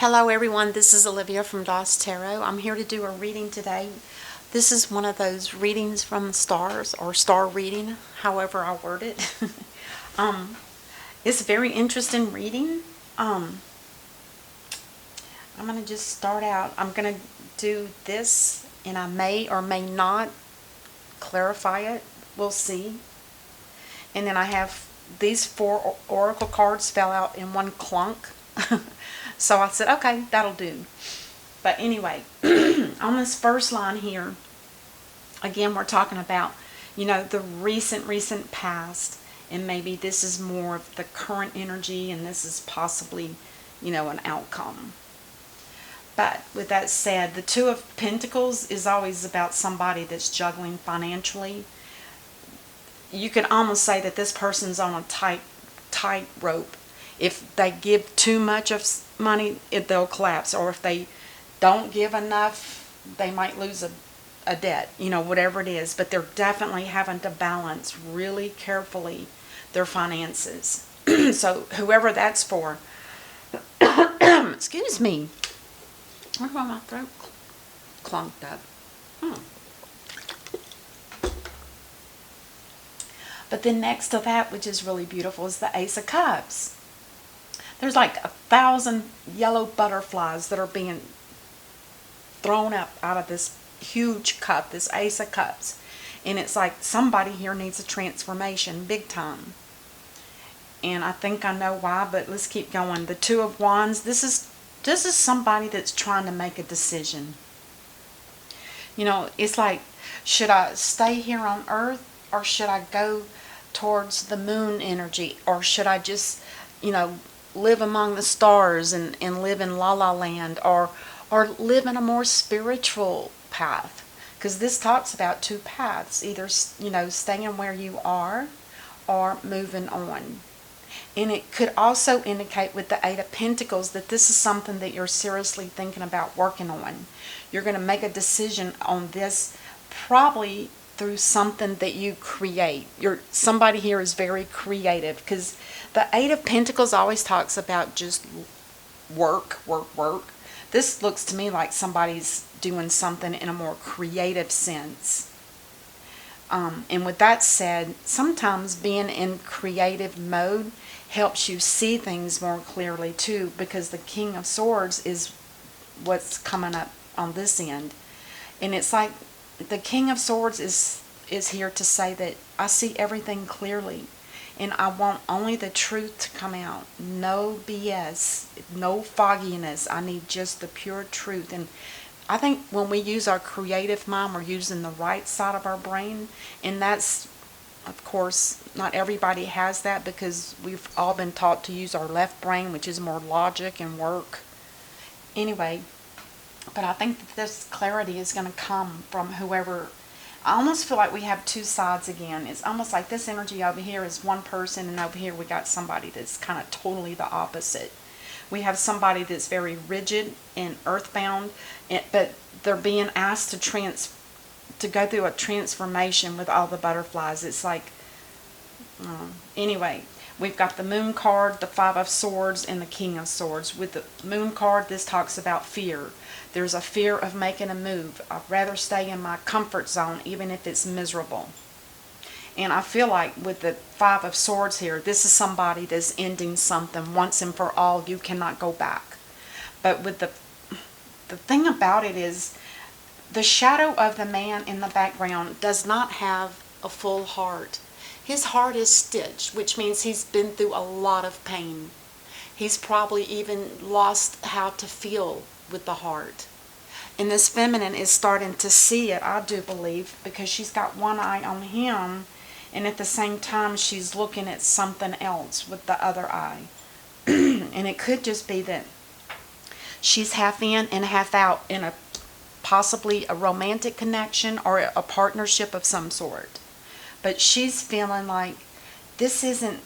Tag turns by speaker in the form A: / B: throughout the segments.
A: Hello everyone, this is Olivia from DOS Tarot. I'm here to do a reading today. This is one of those readings from the stars, or star reading, however I word it. It's a very interesting reading. I'm going to just start out. I'm going to do this, and I may or may not clarify it. We'll see. And then I have these 4 oracle cards fell out in one clunk. So I said, okay, that'll do. But anyway, on this first line here, again, we're talking about, the recent past. And maybe this is more of the current energy, and this is possibly, an outcome. But with that said, the Two of Pentacles is always about somebody that's juggling financially. You can almost say that this person's on a tight rope. If they give too much of money, they'll collapse. Or if they don't give enough, they might lose a debt, whatever it is. But they're definitely having to balance really carefully their finances. So whoever that's for, excuse me. I wonder why my throat clunked up. But then next to that, which is really beautiful, is the Ace of Cups. There's like 1,000 yellow butterflies that are being thrown up out of this huge cup, this Ace of Cups. And it's like somebody here needs a transformation, big time. And I think I know why, but let's keep going. The Two of Wands, this is somebody that's trying to make a decision. It's like, should I stay here on Earth, or should I go towards the moon energy, or should I just, live among the stars and live in La La Land, or live in a more spiritual path? Because this talks about 2 paths, either, staying where you are or moving on. And it could also indicate with the Eight of Pentacles that this is something that you're seriously thinking about working on. You're going to make a decision on this probably through something that you create. Somebody here is very creative, because the Eight of Pentacles always talks about just work. This looks to me like somebody's doing something in a more creative sense. And with that said, sometimes being in creative mode helps you see things more clearly too, because the King of Swords is what's coming up on this end. And it's like the King of Swords is here to say that I see everything clearly, and I want only the truth to come out. No BS, no fogginess. I need just the pure truth. And I think when we use our creative mind, we're using the right side of our brain. And that's, of course, not everybody has that, because we've all been taught to use our left brain, which is more logic and work. Anyway, but I think that this clarity is going to come from whoever. I almost feel like we have 2 sides again. It's almost like this energy over here is one person, and over here we got somebody that's kind of totally the opposite. We have somebody that's very rigid and earthbound, but they're being asked to go through a transformation with all the butterflies. It's like, anyway, we've got the Moon card, the Five of Swords, and the King of Swords. With the Moon card, this talks about fear. There's a fear of making a move. I'd rather stay in my comfort zone, even if it's miserable. And I feel like with the Five of Swords here, this is somebody that's ending something once and for all. You cannot go back. But with the thing about it is, the shadow of the man in the background does not have a full heart. His heart is stitched, which means he's been through a lot of pain. He's probably even lost how to feel with the heart. And this feminine is starting to see it, I do believe, because she's got one eye on him, and at the same time she's looking at something else with the other eye. And it could just be that she's half in and half out in possibly a romantic connection or a partnership of some sort. But she's feeling like, this isn't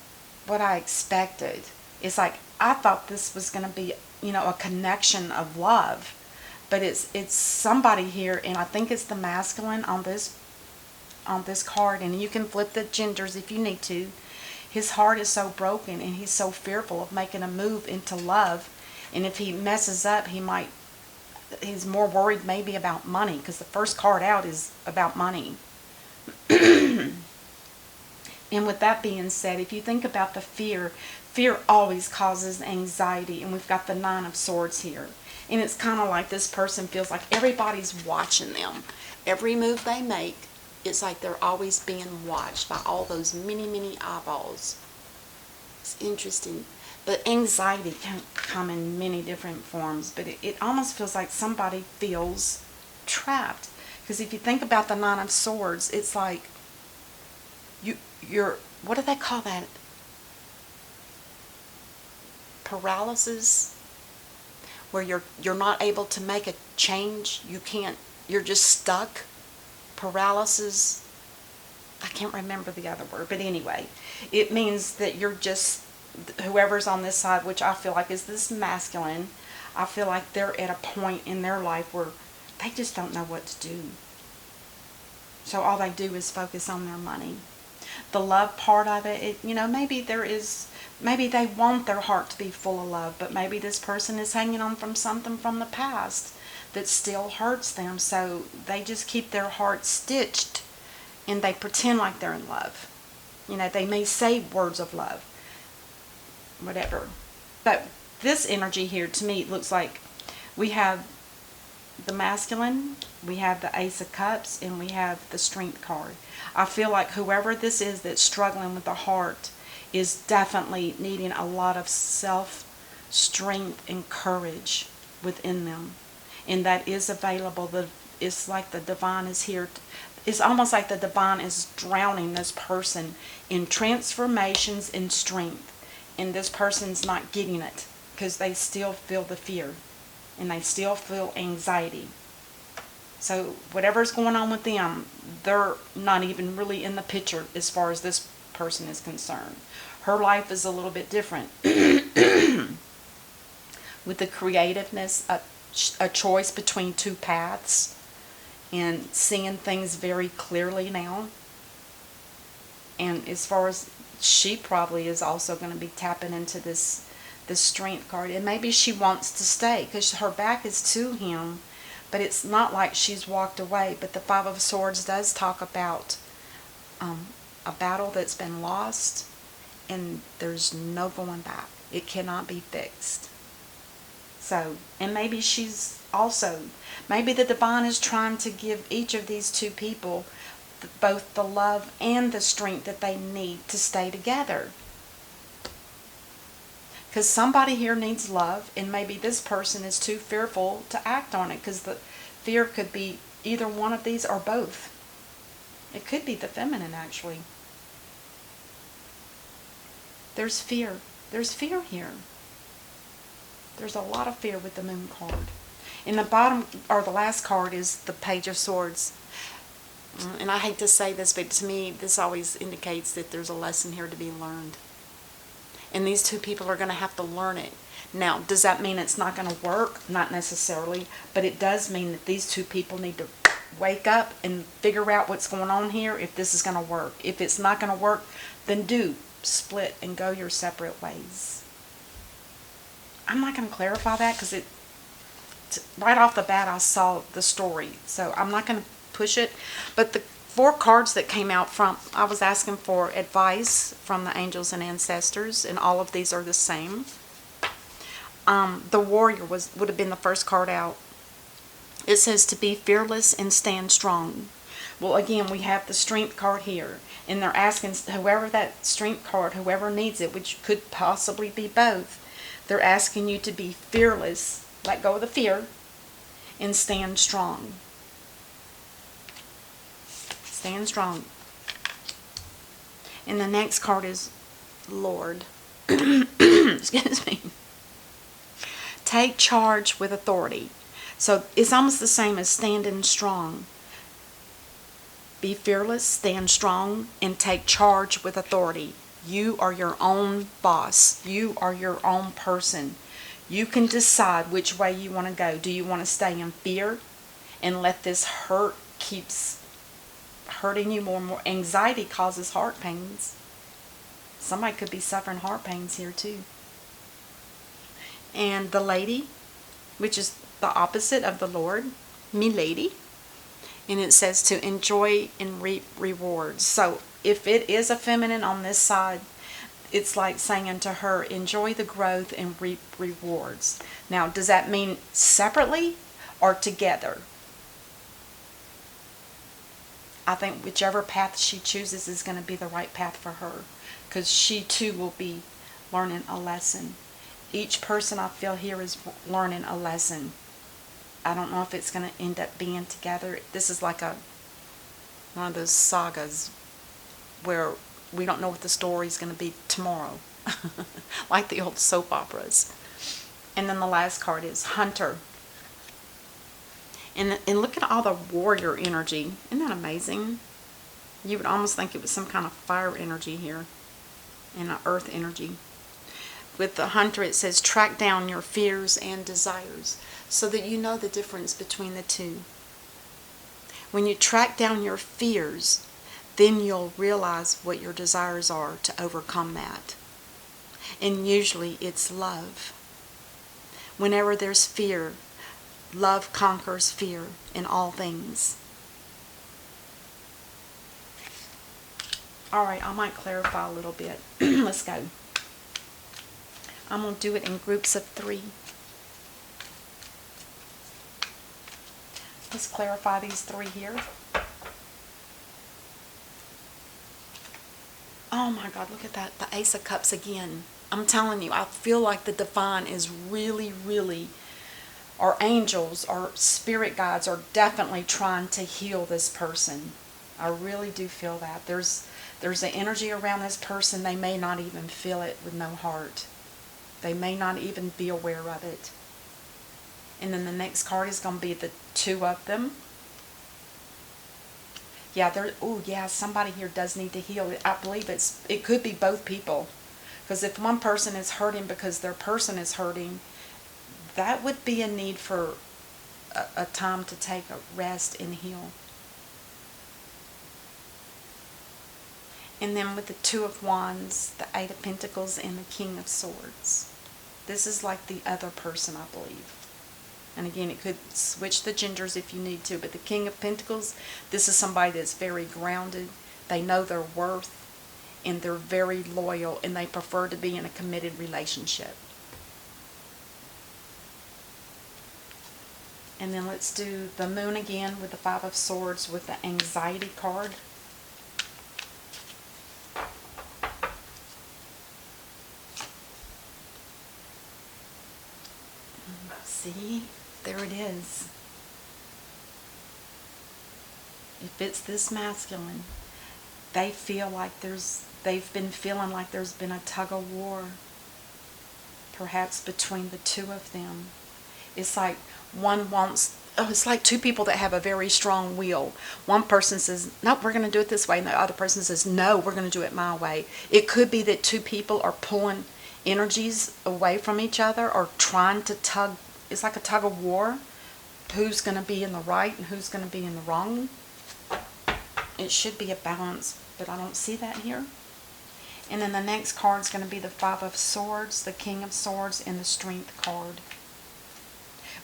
A: what I expected. It's like, I thought this was going to be, a connection of love. But it's somebody here, and I think it's the masculine on this card. And you can flip the genders if you need to. His heart is so broken, and he's so fearful of making a move into love. And if he messes up, he's more worried maybe about money, because the first card out is about money. And with that being said, if you think about the fear always causes anxiety. And we've got the Nine of Swords here. And it's kind of like this person feels like everybody's watching them. Every move they make, it's like they're always being watched by all those many, many eyeballs. It's interesting. But anxiety can come in many different forms. But it almost feels like somebody feels trapped. Because if you think about the Nine of Swords, it's like you're, what do they call that? Paralysis, where you're not able to make a change. You're just stuck. Paralysis. I can't remember the other word, but anyway, it means that you're just, whoever's on this side, which I feel like is this masculine, I feel like they're at a point in their life where they just don't know what to do. So all they do is focus on their money. The love part of it, maybe maybe they want their heart to be full of love, but maybe this person is hanging on from something from the past that still hurts them. So they just keep their heart stitched and they pretend like they're in love. They may say words of love, whatever. But this energy here, to me, looks like we have the masculine, we have the Ace of Cups, and we have the Strength card. I feel like whoever this is that's struggling with the heart is definitely needing a lot of self-strength and courage within them. And that is available. It's like the divine is here. It's almost like the divine is drowning this person in transformations and strength. And this person's not getting it because they still feel the fear. And they still feel anxiety. So whatever's going on with them, they're not even really in the picture as far as this person is concerned. Her life is a little bit different. With the creativeness, a choice between two paths, and seeing things very clearly now. And as far as she probably is also going to be tapping into this Strength card, and maybe she wants to stay because her back is to him, but it's not like she's walked away. But the Five of Swords does talk about a battle that's been lost, and there's no going back. It cannot be fixed. So, and maybe maybe the divine is trying to give each of these two people both the love and the strength that they need to stay together. Because somebody here needs love, and maybe this person is too fearful to act on it, because the fear could be either one of these or both. It could be the feminine, actually. There's fear. There's fear here. There's a lot of fear with the Moon card. In the bottom, or the last card, is the Page of Swords. And I hate to say this, but to me, this always indicates that there's a lesson here to be learned. And these two people are going to have to learn it. Now, does that mean it's not going to work? Not necessarily. But it does mean that these two people need to wake up and figure out what's going on here if this is going to work. If it's not going to work, then do split and go your separate ways. I'm not going to clarify that because right off the bat I saw the story. So I'm not going to push it. But the 4 cards that came out I was asking for advice from the angels and ancestors, and all of these are the same. The Warrior would have been the first card out. It says to be fearless and stand strong. Well, again, we have the Strength card here, and they're asking whoever that Strength card, whoever needs it, which could possibly be both, they're asking you to be fearless, let go of the fear, and stand strong. Stand strong. And the next card is Lord. Excuse me. Take charge with authority. So it's almost the same as standing strong. Be fearless, stand strong, and take charge with authority. You are your own boss. You are your own person. You can decide which way you want to go. Do you want to stay in fear and let this hurt keeps hurting you more and more? Anxiety causes heart pains. Somebody could be suffering heart pains here too. And the lady, which is the opposite of the Lord, milady. And it says to enjoy and reap rewards. So if it is a feminine on this side, it's like saying unto her, enjoy the growth and reap rewards. Now, does that mean separately or together? I think whichever path she chooses is going to be the right path for her, because she too will be learning a lesson. Each person I feel here is learning a lesson. I don't know if it's going to end up being together. This is like one of those sagas where we don't know what the story's going to be tomorrow. Like the old soap operas. And then the last card is Hunter. And look at all the warrior energy. Isn't that amazing? You would almost think it was some kind of fire energy here. And an earth energy. With the Hunter, it says track down your fears and desires, so that you know the difference between the two. When you track down your fears, then you'll realize what your desires are to overcome that. And usually it's love. Whenever there's fear, love conquers fear in all things. Alright, I might clarify a little bit. Let's go. I'm going to do it in groups of 3. Let's clarify these 3 here. Oh my God, look at that. The Ace of Cups again. I'm telling you, I feel like the divine is really, our angels, our spirit guides are definitely trying to heal this person. I really do feel that. There's an energy around this person. They may not even feel it with no heart. They may not even be aware of it. And then the next card is going to be the 2 of them. Yeah, somebody here does need to heal. I believe it could be both people. Because if one person is hurting because their person is hurting, that would be a need for a time to take a rest and heal. And then with the 2 of Wands, the 8 of Pentacles, and the King of Swords. This is like the other person, I believe. And again, it could switch the genders if you need to. But the King of Pentacles, this is somebody that's very grounded. They know their worth. And they're very loyal. And they prefer to be in a committed relationship. And then let's do the Moon again with the 5 of Swords with the Anxiety card. See? There it is. If it's this masculine, they feel like they've been feeling like there's been a tug of war, perhaps between the 2 of them. It's like it's like 2 people that have a very strong will. One person says, nope, we're going to do it this way. And the other person says, no, we're going to do it my way. It could be that 2 people are pulling energies away from each other or trying to tug. It's like a tug of war. Who's going to be in the right and who's going to be in the wrong. It should be a balance, but I don't see that here. And then the next card is going to be the 5 of Swords, the King of Swords, and the Strength card.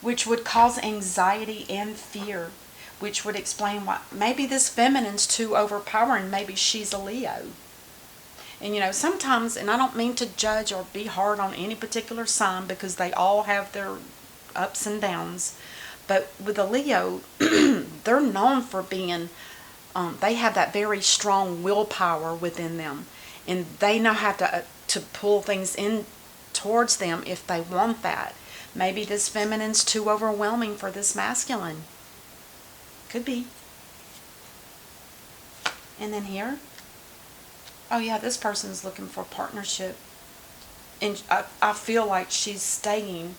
A: Which would cause anxiety and fear. Which would explain why maybe this feminine's too overpowering. Maybe she's a Leo. And sometimes, and I don't mean to judge or be hard on any particular sign because they all have their ups and downs. But with a Leo, they're known for being, they have that very strong willpower within them. And they know how to pull things in towards them if they want that. Maybe this feminine's too overwhelming for this masculine. Could be. And then here. Oh yeah, this person's looking for partnership. And I feel like she's staying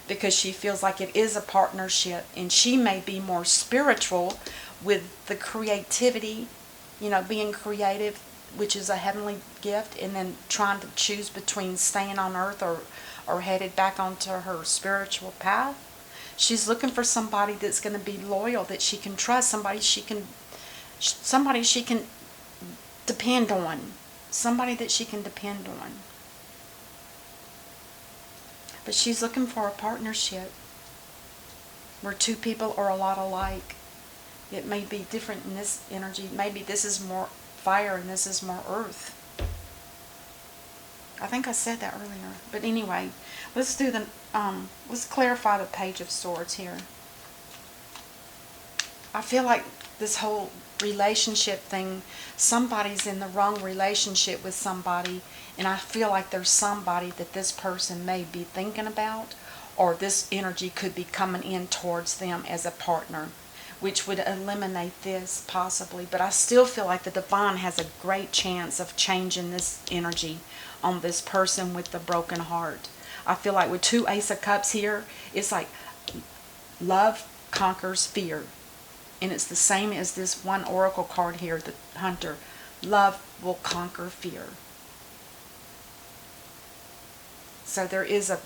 A: because she feels like it is a partnership. And she may be more spiritual with the creativity, being creative, which is a heavenly gift, and then trying to choose between staying on earth or headed back onto her spiritual path. She's looking for somebody that's going to be loyal, that she can trust, somebody she can depend on. Somebody that she can depend on. But she's looking for a partnership where two people are a lot alike. It may be different in this energy. Maybe this is more fire and this is more earth. I think I said that earlier. But anyway, let's do the let's clarify the Page of Swords here. I feel like this whole relationship thing, somebody's in the wrong relationship with somebody, and I feel like there's somebody that this person may be thinking about, or this energy could be coming in towards them as a partner, which would eliminate this possibly. But I still feel like the divine has a great chance of changing this energy on this person with the broken heart. I feel like with 2 Ace of Cups here, it's like love conquers fear. And it's the same as this one oracle card here, the Hunter. Love will conquer fear. So there is a,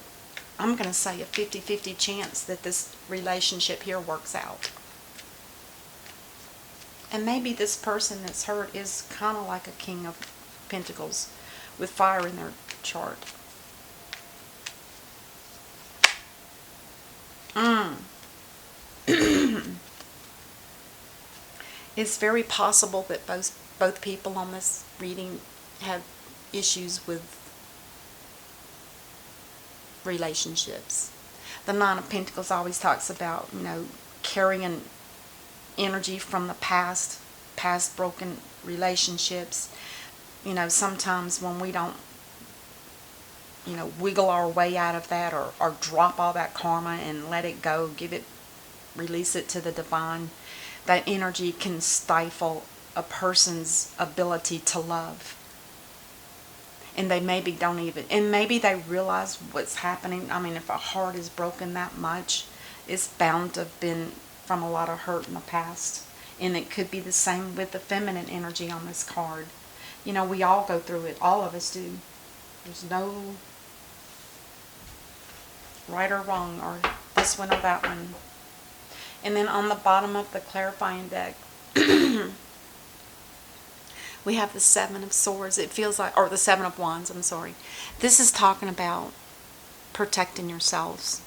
A: I'm going to say a 50-50 chance that this relationship here works out. And maybe this person that's hurt is kind of like a King of Pentacles with fire in their chart. It's very possible that both people on this reading have issues with relationships. The Nine of Pentacles always talks about, carrying energy from the past broken relationships. Sometimes when we don't, wiggle our way out of that, or drop all that karma and let it go, release it to the divine, that energy can stifle a person's ability to love. And they maybe don't even, and maybe they realize what's happening. I mean, if a heart is broken that much, it's bound to have been from a lot of hurt in the past. And it could be the same with the feminine energy on this card. We all go through it. All of us do. There's no right or wrong, or this one or that one. And then on the bottom of the clarifying deck, we have the Seven of Swords. It feels like, or the Seven of Wands, I'm sorry. This is talking about protecting yourselves.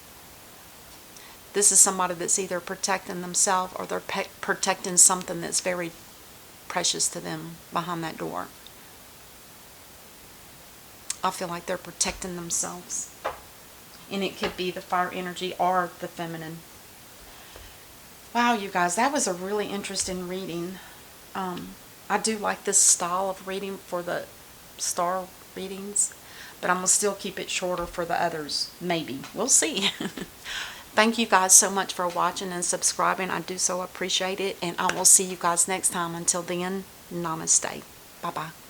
A: This is somebody that's either protecting themselves or they're protecting something that's very precious to them behind that door. I feel like they're protecting themselves. And it could be the fire energy or the feminine. Wow, you guys, that was a really interesting reading. I do like this style of reading for the star readings, but I'm going to still keep it shorter for the others. Maybe. We'll see. Thank you guys so much for watching and subscribing. I do so appreciate it, and I will see you guys next time. Until then, namaste. Bye-bye.